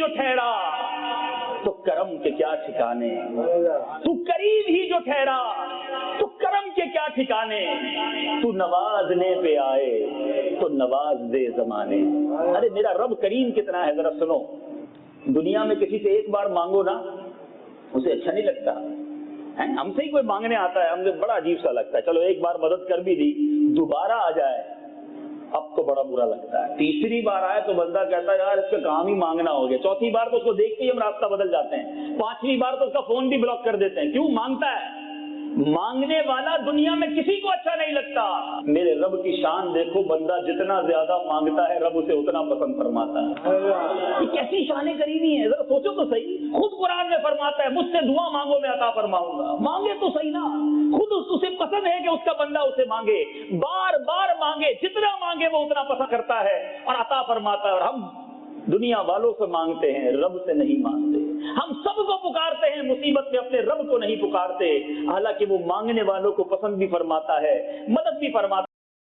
جو ٹھہرا تو کرم کے کیا ٹھکانے، تو قریب ہی جو ٹھہرا تو کرم کے کیا ٹھکانے، تو نوازنے پہ آئے تو نواز دے زمانے۔ ارے میرا رب کریم کتنا ہے ذرا سنو۔ دنیا میں کسی سے ایک بار مانگو نا اسے اچھا نہیں لگتا، ہم سے ہی کوئی مانگنے آتا ہے ہم سے بڑا عجیب سا لگتا ہے، چلو ایک بار مدد کر بھی دی، دوبارہ آ جائے اب تو بڑا برا لگتا ہے، تیسری بار آئے تو بندہ کہتا ہے یار اس کا کام ہی مانگنا ہو گیا، چوتھی بار تو اس کو دیکھتے ہی ہم راستہ بدل جاتے ہیں، پانچویں بار تو اس کا فون بھی بلاک کر دیتے ہیں۔ کیوں؟ مانگتا ہے۔ مانگنے والا دنیا میں کسی کو اچھا نہیں لگتا۔ میرے رب کی شان دیکھو، بندہ جتنا زیادہ مانگتا ہے رب اسے اتنا پسند فرماتا ہے۔ یہ کیسی شان کریمی ہے، ذرا سوچو تو صحیح۔ خود قرآن میں فرماتا ہے مجھ سے دعا مانگو میں عطا فرماؤں گا، مانگے تو صحیح نا۔ خود اسے پسند ہے کہ اس کا بندہ اسے مانگے، بار بار مانگے، جتنا مانگے وہ اتنا پسند کرتا ہے اور عطا فرماتا ہے۔ اور ہم دنیا والوں سے مانگتے ہیں، رب سے نہیں مانگتے۔ ہم سب کو پکارتے ہیں، مصیبت میں اپنے رب کو نہیں پکارتے، حالانکہ وہ مانگنے والوں کو پسند بھی فرماتا ہے، مدد بھی فرماتا ہے۔